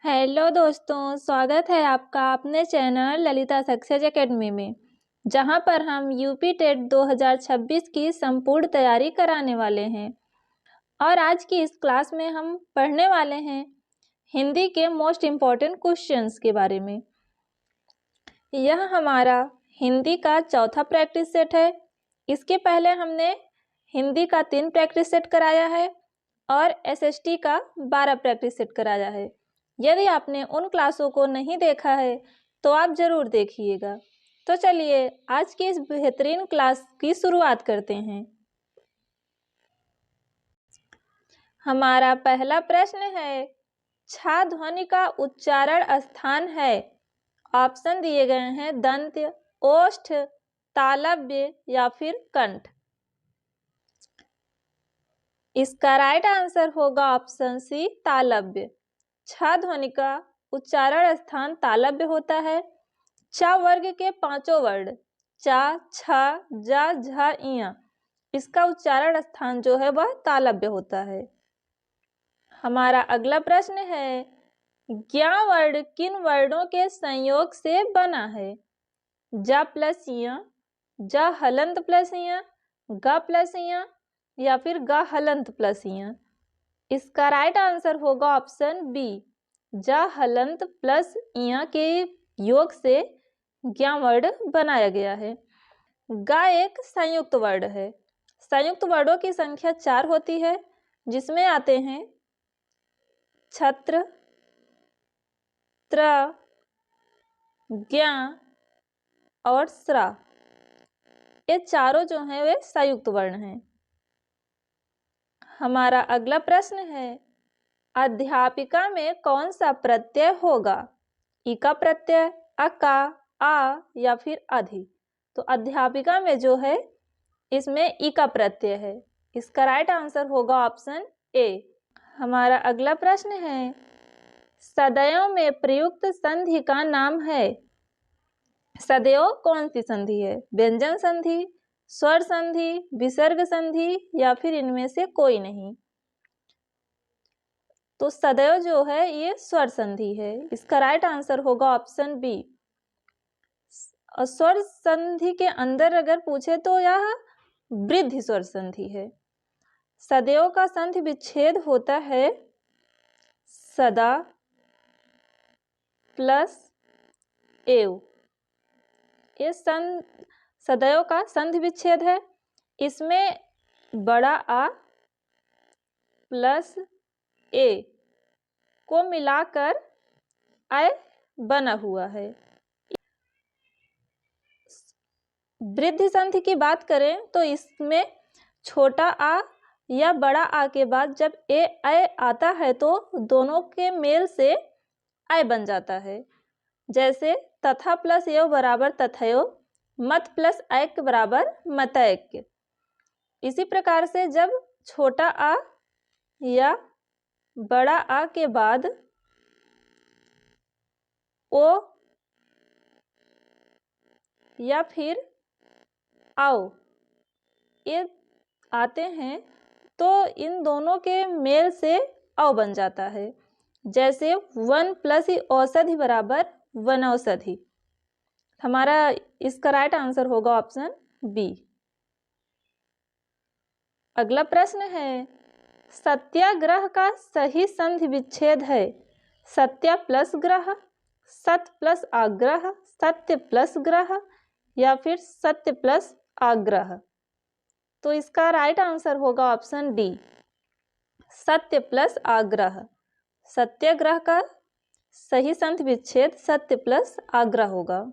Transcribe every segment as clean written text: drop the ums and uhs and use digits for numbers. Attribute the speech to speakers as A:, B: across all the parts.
A: Hello दोस्तों, स्वागत है आपका अपने चैनल ललिता सक्सेस एकेडमी में, जहां पर हम यूपी टेट 2026 की संपूर्ण तैयारी कराने वाले हैं। और आज की इस क्लास में हम पढ़ने वाले हैं हिंदी के मोस्ट इम्पॉर्टेंट क्वेश्चंस के बारे में। यह हमारा हिंदी का चौथा प्रैक्टिस सेट है। इसके पहले हमने हिंदी का 3 प्रैक्टिस सेट कराया है और एसएसटी का 12 प्रैक्टिस सेट कराया है। यदि आपने उन क्लासों को नहीं देखा है तो आप ज़रूर देखिएगा। तो चलिए आज की इस बेहतरीन क्लास की शुरुआत करते हैं। हमारा पहला प्रश्न है, छा ध्वनि का उच्चारण स्थान है। ऑप्शन दिए गए हैं दंत्य, ओष्ठ, तालव्य या फिर कंठ। इसका राइट आंसर होगा ऑप्शन सी, तालव्य। छ ध्वनि का उच्चारण स्थान तालव्य होता है। च वर्ग के 5 वर्ण चा, छ, जा, झ, इया, इसका उच्चारण स्थान जो है वह तालव्य होता है। हमारा अगला प्रश्न है, ज्ञ वर्ण किन वर्णों के संयोग से बना है। ज प्लस इया, ज हलंत प्लस इया, ग प्लस इया या फिर ग हलंत प्लस इया। इसका राइट आंसर होगा ऑप्शन बी, ज हलंत प्लस इया के योग से ज्ञ वर्ण बनाया गया है। ग एक संयुक्त वर्ण है। संयुक्त वर्णों की संख्या 4 होती है, जिसमें आते हैं छत्र, त्र, ज्ञ और स्रा। ये चारों जो हैं वे संयुक्त वर्ण हैं। हमारा अगला प्रश्न है, अध्यापिका में कौन सा प्रत्यय होगा। ई का प्रत्यय, अका, आ या फिर अधि। तो अध्यापिका में जो है इसमें ई का प्रत्यय है। इसका राइट आंसर होगा ऑप्शन ए। हमारा अगला प्रश्न है, सदैव में प्रयुक्त संधि का नाम है। सदैव कौन सी संधि है। व्यंजन संधि, स्वर संधि, विसर्ग संधि या फिर इनमें से कोई नहीं। तो सदैव जो है ये स्वर संधि है। इसका राइट आंसर होगा ऑप्शन बी। स्वर संधि के अंदर अगर पूछे तो यह वृद्धि स्वर संधि है। सदैव का संधि विच्छेद होता है सदा प्लस एव। ये सदैव का संधि विच्छेद है। इसमें बड़ा आ प्लस ए को मिलाकर आय बना हुआ है। वृद्धि संधि की बात करें तो इसमें छोटा आ या बड़ा आ के बाद जब ए आय आता है तो दोनों के मेल से आय बन जाता है। जैसे तथा प्लस एव बराबर तथयो, मत प्लस ऐक बराबर मतैक। इसी प्रकार से जब छोटा आ या बड़ा आ के बाद ओ या फिर आओ ये आते हैं तो इन दोनों के मेल से औ बन जाता है। जैसे वन प्लस औषधि बराबर वनौषधि। हमारा इसका राइट आंसर होगा ऑप्शन बी। अगला प्रश्न है, सत्याग्रह का सही संधि विच्छेद है। सत्या प्लस ग्रह, सत्य प्लस आग्रह, सत्य प्लस ग्रह या फिर सत्य प्लस आग्रह। तो इसका राइट आंसर होगा ऑप्शन डी, सत्य प्लस आग्रह। सत्याग्रह का सही संधि विच्छेद सत्य प्लस आग्रह होगा।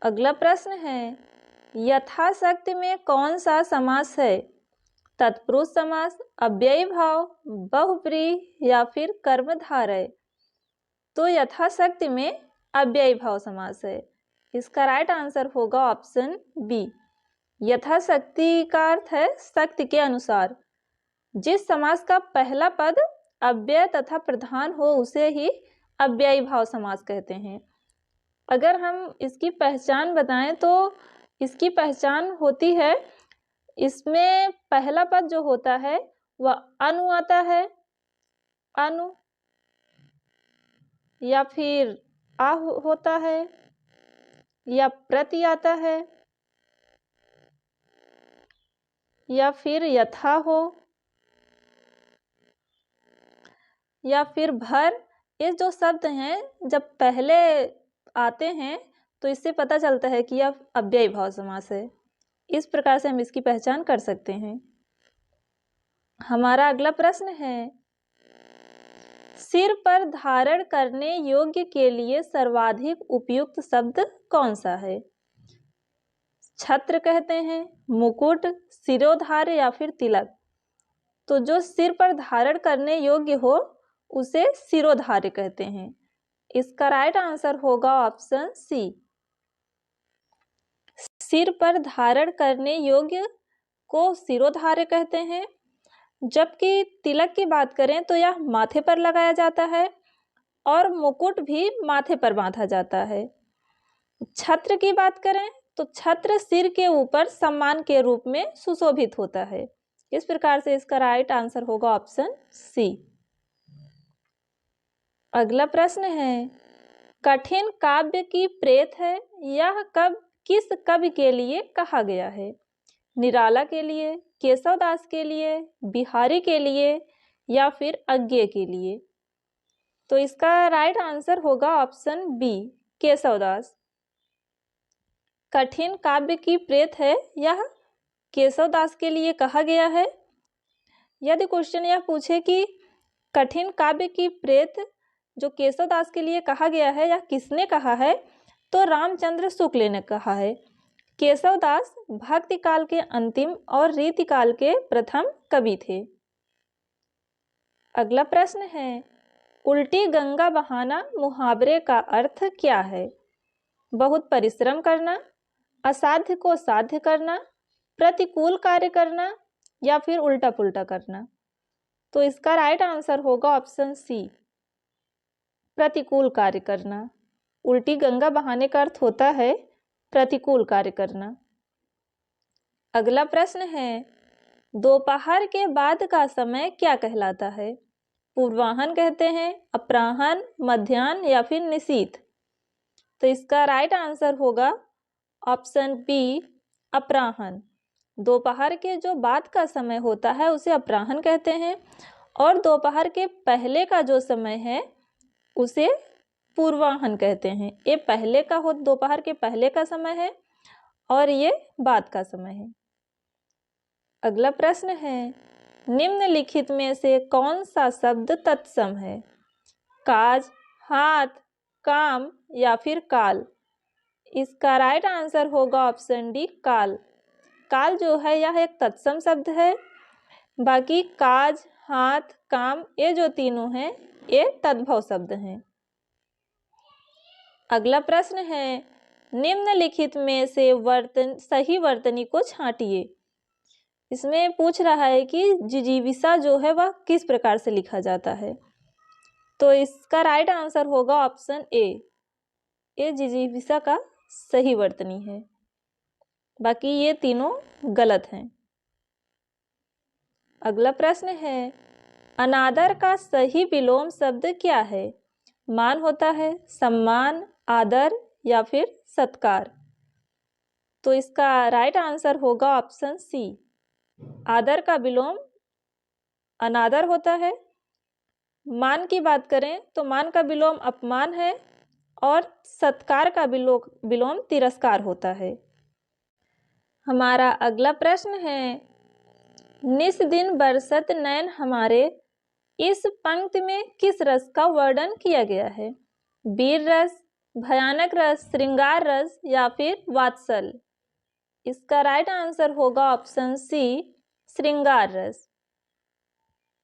A: अगला प्रश्न है, यथाशक्ति में कौन सा समास है। तत्पुरुष समास, अव्ययी भाव, बहुब्रीहि या फिर कर्मधारय। तो यथाशक्ति में अव्ययी भाव समास है। इसका राइट आंसर होगा ऑप्शन बी। यथाशक्ति का अर्थ है शक्ति के अनुसार। जिस समास का पहला पद अव्यय तथा प्रधान हो उसे ही अव्ययी भाव समास कहते हैं। अगर हम इसकी पहचान बताएं तो इसकी पहचान होती है, इसमें पहला पद जो होता है वह अनु आता है। अनु या फिर आ होता है या प्रति आता है या फिर यथा हो या फिर भर। ये जो शब्द हैं जब पहले आते हैं तो इससे पता चलता है कि यह अव्ययी भाव समास है। इस प्रकार से हम इसकी पहचान कर सकते हैं। हमारा अगला प्रश्न है, सिर पर धारण करने योग्य के लिए सर्वाधिक उपयुक्त शब्द कौन सा है? छत्र कहते हैं, मुकुट, सिरोधार्य या फिर तिलक। तो जो सिर पर धारण करने योग्य हो उसे सिरोधार्य कहते हैं। इसका राइट आंसर होगा ऑप्शन सी। सिर पर धारण करने योग्य को सिरोधार्य कहते हैं, जबकि तिलक की बात करें तो यह माथे पर लगाया जाता है और मुकुट भी माथे पर बांधा जाता है। छत्र की बात करें तो छत्र सिर के ऊपर सम्मान के रूप में सुशोभित होता है। इस प्रकार से इसका राइट आंसर होगा ऑप्शन सी। अगला प्रश्न है, कठिन काव्य की प्रेत है, यह किस कवि के लिए कहा गया है? निराला के लिए, केशवदास के लिए, बिहारी के लिए या फिर अज्ञे के लिए? तो इसका राइट आंसर होगा ऑप्शन बी, केशवदास। कठिन काव्य की प्रेत है, यह केशवदास के लिए कहा गया है। यदि क्वेश्चन यह पूछे कि कठिन काव्य की प्रेत जो केशवदास के लिए कहा गया है यह किसने कहा है, तो रामचंद्र शुक्ल ने कहा है। केशवदास भक्ति काल के अंतिम और रीति काल के प्रथम कवि थे। अगला प्रश्न है, उल्टी गंगा बहाना मुहावरे का अर्थ क्या है? बहुत परिश्रम करना, असाध्य को साध्य करना, प्रतिकूल कार्य करना या फिर उल्टा पुल्टा करना? तो इसका राइट आंसर होगा ऑप्शन सी, प्रतिकूल कार्य करना। उल्टी गंगा बहाने का अर्थ होता है प्रतिकूल कार्य करना। अगला प्रश्न है, दोपहर के बाद का समय क्या कहलाता है? पूर्वाह्न कहते हैं, अपराह्न, मध्याह्न या फिर निशीथ? तो इसका राइट आंसर होगा ऑप्शन बी, अपराह्न। दोपहर के जो बाद का समय होता है उसे अपराह्न कहते हैं और दोपहर के पहले का जो समय है उसे पूर्वाह्न कहते हैं। ये पहले का हो, दोपहर के पहले का समय है और ये बाद का समय है। अगला प्रश्न है, निम्नलिखित में से कौन सा शब्द तत्सम है? काज, हाथ, काम या फिर काल? इसका राइट आंसर होगा ऑप्शन डी, काल। काल जो है यह एक तत्सम शब्द है, बाकी काज, हाथ, काम ये जो तीनों हैं ये तद्भव शब्द हैं। अगला प्रश्न है, निम्नलिखित में से सही वर्तनी को छांटिए। इसमें पूछ रहा है कि जिजीविषा जो है वह किस प्रकार से लिखा जाता है। तो इसका राइट आंसर होगा ऑप्शन ए, ये जिजीविषा का सही वर्तनी है, बाकी ये तीनों गलत हैं। अगला प्रश्न है, अनादर का सही विलोम शब्द क्या है? मान होता है, सम्मान, आदर या फिर सत्कार? तो इसका राइट आंसर होगा ऑप्शन सी, आदर का विलोम अनादर होता है। मान की बात करें तो मान का विलोम अपमान है और सत्कार का विलोम तिरस्कार होता है। हमारा अगला प्रश्न है, निस दिन बरसत नैन हमारे, इस पंक्ति में किस रस का वर्णन किया गया है? वीर रस, भयानक रस, श्रृंगार रस या फिर वात्सल? इसका राइट आंसर होगा ऑप्शन सी, श्रृंगार रस।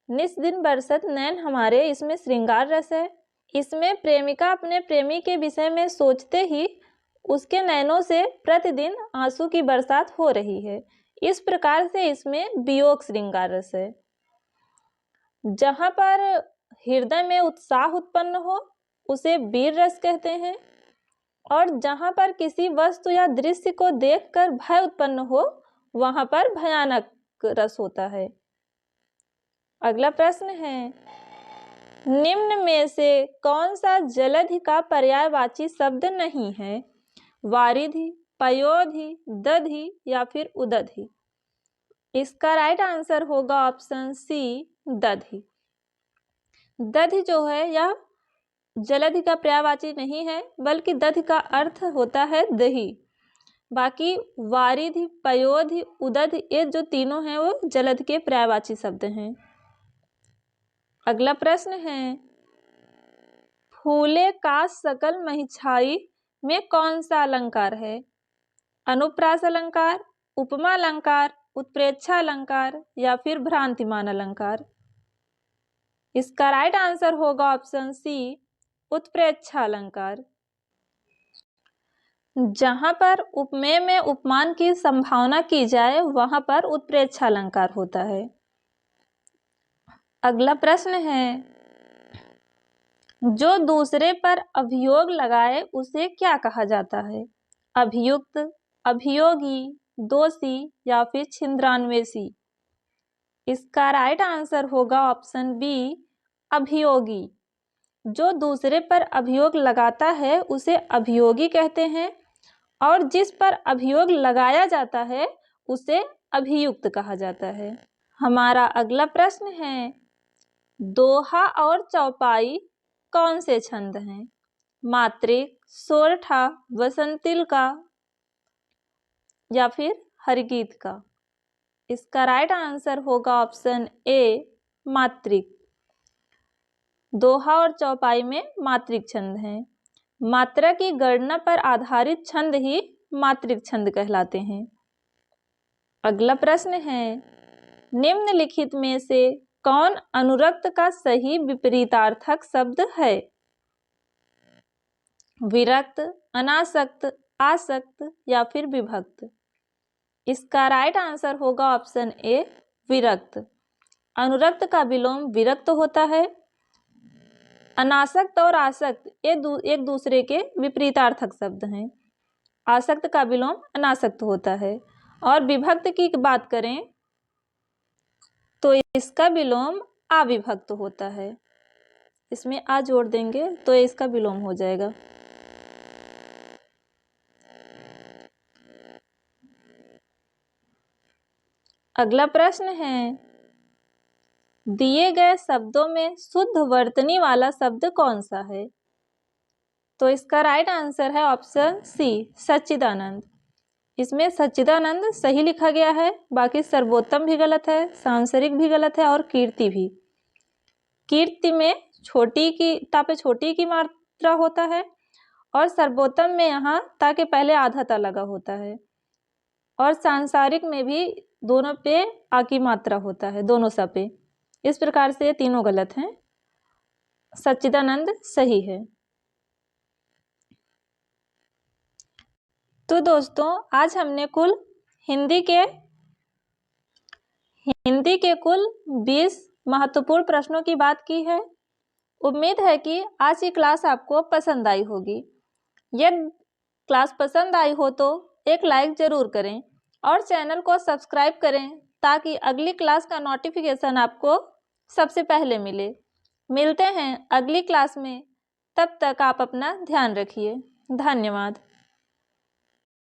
A: निस दिन बरसत नैन हमारे, इसमें श्रृंगार रस है। इसमें प्रेमिका अपने प्रेमी के विषय में सोचते ही उसके नैनों से प्रतिदिन आंसू की बरसात हो रही है। इस प्रकार से इसमें वियोग श्रृंगार रस है। जहाँ पर हृदय में उत्साह उत्पन्न हो उसे वीर रस कहते हैं और जहाँ पर किसी वस्तु या दृश्य को देखकर भय उत्पन्न हो वहाँ पर भयानक रस होता है। अगला प्रश्न है, निम्न में से कौन सा जलधि का पर्यायवाची शब्द नहीं है? वारिधि, पयोधि, दधि या फिर उदधि? इसका राइट आंसर होगा ऑप्शन सी, दधि। दधि जो है यह जलधि का पर्यायवाची नहीं है, बल्कि दधि का अर्थ होता है दही। बाकी वारिधि, पयोधि, उदधि ये जो तीनों हैं वो जलधि के पर्यायवाची शब्द हैं। अगला प्रश्न है, फूले का सकल महिछाई में कौन सा अलंकार है? अनुप्रास अलंकार, उपमा अलंकार, उत्प्रेक्षा अलंकार या फिर भ्रांतिमान अलंकार? इसका राइट आंसर होगा ऑप्शन सी, उत्प्रेक्षा अलंकार। जहां पर उपमेय में उपमान की संभावना की जाए वहां पर उत्प्रेक्षा अलंकार होता है। अगला प्रश्न है, जो दूसरे पर अभियोग लगाए उसे क्या कहा जाता है? अभियुक्त, अभियोगी, दोषी या फिर छिंद्रान्वेषी? इसका राइट आंसर होगा ऑप्शन बी, अभियोगी। जो दूसरे पर अभियोग लगाता है उसे अभियोगी कहते हैं और जिस पर अभियोग लगाया जाता है उसे अभियुक्त कहा जाता है। हमारा अगला प्रश्न है, दोहा और चौपाई कौन से छंद हैं? मात्रिक, सोरठा, वसंतिल का या फिर हरिगीत का? इसका राइट आंसर होगा ऑप्शन ए, मात्रिक। दोहा और चौपाई में मात्रिक छंद हैं। मात्रा की गणना पर आधारित छंद ही मात्रिक छंद कहलाते हैं। अगला प्रश्न है, निम्नलिखित में से कौन अनुरक्त का सही विपरीतार्थक शब्द है? विरक्त, अनासक्त, आसक्त या फिर विभक्त? इसका राइट आंसर होगा ऑप्शन ए, विरक्त। अनुरक्त का विलोम विरक्त होता है। अनासक्त और आसक्त ये एक दूसरे के विपरीतार्थक शब्द हैं। आसक्त का विलोम अनासक्त होता है। और विभक्त की बात करें तो इसका विलोम अविभक्त होता है। इसमें आ जोड़ देंगे तो इसका विलोम हो जाएगा। अगला प्रश्न है, दिए गए शब्दों में शुद्ध वर्तनी वाला शब्द कौन सा है? तो इसका राइट आंसर है ऑप्शन सी, सच्चिदानंद। इसमें सच्चिदानंद सही लिखा गया है, बाकी सर्वोत्तम भी गलत है, सांसारिक भी गलत है और कीर्ति भी। कीर्ति में छोटी की ता पे छोटी की मात्रा होता है और सर्वोत्तम में यहाँ ता के पहले आधा ता लगा होता है और सांसारिक में भी दोनों पे आ की मात्रा होता है, दोनों सा पे। इस प्रकार से तीनों गलत हैं, सच्चिदानंद सही है। तो दोस्तों आज हमने कुल हिंदी के कुल 20 महत्वपूर्ण प्रश्नों की बात की है। उम्मीद है कि आज की क्लास आपको पसंद आई होगी। यदि क्लास पसंद आई हो तो एक लाइक ज़रूर करें और चैनल को सब्सक्राइब करें ताकि अगली क्लास का नोटिफिकेशन आपको सबसे पहले मिले। मिलते हैं अगली क्लास में, तब तक आप अपना ध्यान रखिए। धन्यवाद।